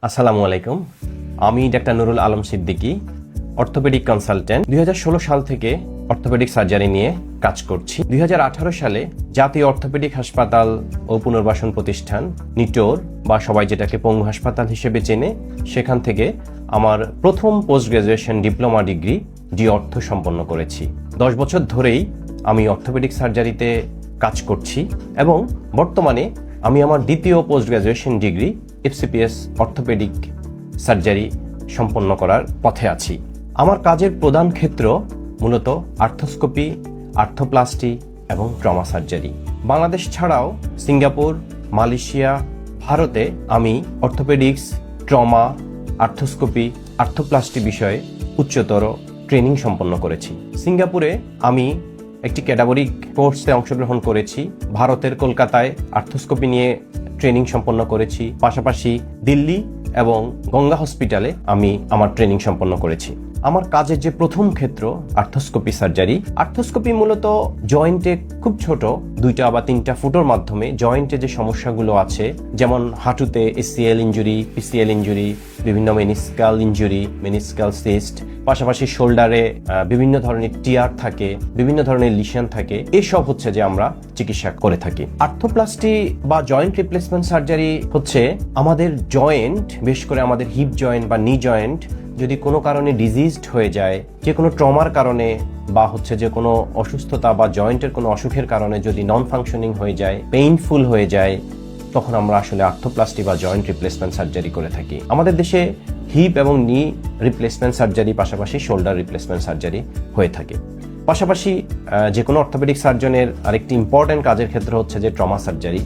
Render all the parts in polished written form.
আসসালামু আলাইকুম। আমি doctor Nurul Alam Siddiqui, orthopaedic consultant. 2016 সাল থেকে অর্থোপেডিক সার্জারি নিয়ে কাজ করছি। 2018 সালে জাতীয় অর্থোপেডিক হাসপাতাল ও পুনর্বাসন প্রতিষ্ঠান নিটোর বা সবাই যেটাকে পঙ্গু হাসপাতাল হিসেবে চেনে, সেখান থেকে আমার প্রথম post graduation diploma degree D অর্থ সম্পন্ন করেছি। 10 বছর ধরেই আমি অর্থোপেডিক সার্জারিতে কাজ করছি এবং বর্তমানে আমি আমার দ্বিতীয় post graduation degree FCPS orthopaedic surgery সম্পন্ন করার পথে আছি। আমার কাজের প্রধান ক্ষেত্র মূলত আর্থ্রোস্কোপি, আর্থ্রোপ্লাস্টি এবং ট্রমা সার্জারি। বাংলাদেশ ছাড়াও সিঙ্গাপুর, মালয়েশিয়া, ভারতে আমি অর্থোপেডিক্স, ট্রমা, আর্থ্রোস্কোপি, আর্থ্রোপ্লাস্টি বিষয়ে উচ্চতর ট্রেনিং সম্পন্ন করেছি। সিঙ্গাপুরে আমি একটি ক্যাটাগরিক কোর্সে অংশগ্রহণ করেছি। ভারতের কলকাতায় আর্থ্রোস্কোপি নিয়ে ট্রেনিং সম্পন্ন করেছি। পাশাপাশি দিল্লি এবং গঙ্গা হসপিটালে আমি আমার ট্রেনিং সম্পন্ন করেছি। আমার কাজের যে প্রথম ক্ষেত্র আর্থ্রোস্কোপি সার্জারি। আর্থ্রোস্কোপি মূলত জয়েন্টে খুব ছোট 2টা বা 3টা ফুটোর মাধ্যমে জয়েন্টে যে সমস্যাগুলো আছে, যেমন হাঁটুতে এসিএল ইনজুরি, পিসিএল ইনজুরি, বিভিন্ন মেনিস্কাল ইনজুরি, মেনিস্কাল সিস্ট, পাশাপাশি শোল্ডারে বিভিন্ন ধরনের টিয়ার থাকে, বিভিন্ন ধরনের লিশন থাকে, এসব হচ্ছে যে আমরা চিকিৎসা করে থাকি। আর্থ্রোপ্লাস্টি বা জয়েন্ট রিপ্লেসমেন্ট সার্জারি হচ্ছে আমাদের জয়েন্ট, বিশেষ করে আমাদের হিপ জয়েন্ট বা নি জয়েন্ট যদি কোনো কারণে ডিজিজড হয়ে যায়, যে কোনো ট্রমার কারণে বা হচ্ছে যে কোনো অসুস্থতা বা জয়েন্টের কোনো অসুখের কারণে যদি নন ফাংশনিং হয়ে যায়, পেইনফুল হয়ে যায়, তখন আমরা আসলে আর্থ্রোপ্লাস্টি বা জয়েন্ট রিপ্লেসমেন্ট সার্জারি করে থাকি। আমাদের দেশে হিপ এবং নি রিপ্লেসমেন্ট সার্জারি পাশাপাশি শোল্ডার রিপ্লেসমেন্ট সার্জারি হয়ে থাকে। পাশাপাশি যে কোনো অর্থোপেডিক সার্জনের আরেকটি ইম্পর্টেন্ট কাজের ক্ষেত্র হচ্ছে যে ট্রমা সার্জারি।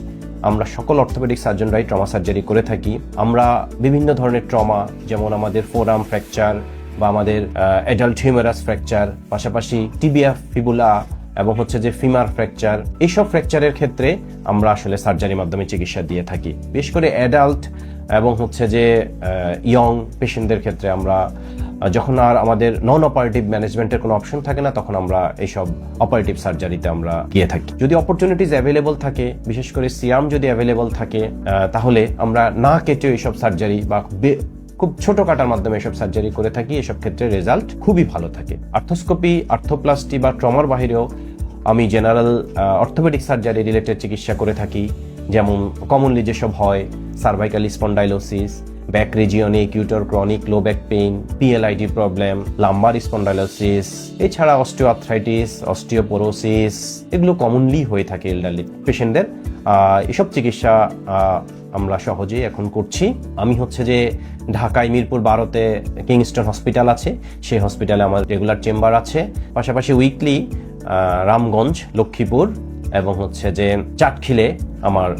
আমরা সকল অর্থোপেডিক সার্জনরাই ট্রমা সার্জারি করে থাকি। আমরা বিভিন্ন ধরনের ট্রমা, যেমন আমাদের ফোরাম ফ্র্যাকচার বা আমাদের অ্যাডাল্ট হিউমেরাস ফ্র্যাকচার, পাশাপাশি টিবিয়া ফিবুলা এবং হচ্ছে যে ফিমার ফ্র্যাকচার, এইসব ফ্র্যাকচারের ক্ষেত্রে আমরা আসলে সার্জারির মাধ্যমে চিকিৎসা দিয়ে থাকি। বিশেষ করে অ্যাডাল্ট এবং হচ্ছে যে ইয়ং পেশেন্টদের ক্ষেত্রে আমরা যখন আর আমাদের নন অপারেটিভ ম্যানেজমেন্টের কোনো অপশন থাকে না, তখন আমরা এইসব অপারেটিভ সার্জারিতে আমরা গিয়ে থাকি। যদি অপরচুনিটিস অ্যাভেলেবল থাকে, বিশেষ করে সিয়াম যদি অ্যাভেলেবল থাকে, তাহলে আমরা না কেটে এইসব সার্জারি বা খুব ছোট কাটার মাধ্যমে এসব সার্জারি করে থাকি। এসব ক্ষেত্রে রেজাল্ট খুবই ভালো থাকে। আর্থ্রোস্কোপি, আর্থ্রোপ্লাস্টি বা ট্রমার বাহিরেও আমি জেনারেল অর্থোপেডিক সার্জারি রিলেটেড চিকিৎসা করে থাকি। যেমন কমনলি যেসব হয় সার্ভাইকাল স্পন্ডাইলোসিস, ব্যাক রিজিয়নে acute or chronic low back pain, PLID problem, lumbar spondylosis, এছাড়া অস্টিওআর্থ্রাইটিস, অস্টিওপোরোসিস, এগুলো কমনলি হয়ে থাকে এল্ডারলি পেশেন্টদের। এসব চিকিৎসা আমরা সহজেই এখন করছি। আমি হচ্ছে যে ঢাকায় মিরপুর 12তে কিংস্টন হসপিটাল আছে, সেই হসপিটালে আমার রেগুলার চেম্বার আছে। পাশাপাশি উইকলি রামগঞ্জ, লক্ষ্মীপুর এবং হচ্ছে যে চাটখিলে আমার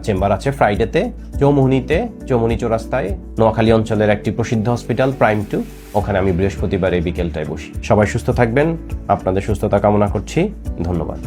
চেম্বার আছে। ফ্রাইডেতে চৌমুহনী চৌরাস্তায় নোয়াখালী অঞ্চলের একটি প্রসিদ্ধ হসপিটাল প্রাইম 2, ওখানে আমি বৃহস্পতিবারে বিকেলটায় বসি। সবাই সুস্থ থাকবেন, আপনাদের সুস্থতা কামনা করছি। ধন্যবাদ।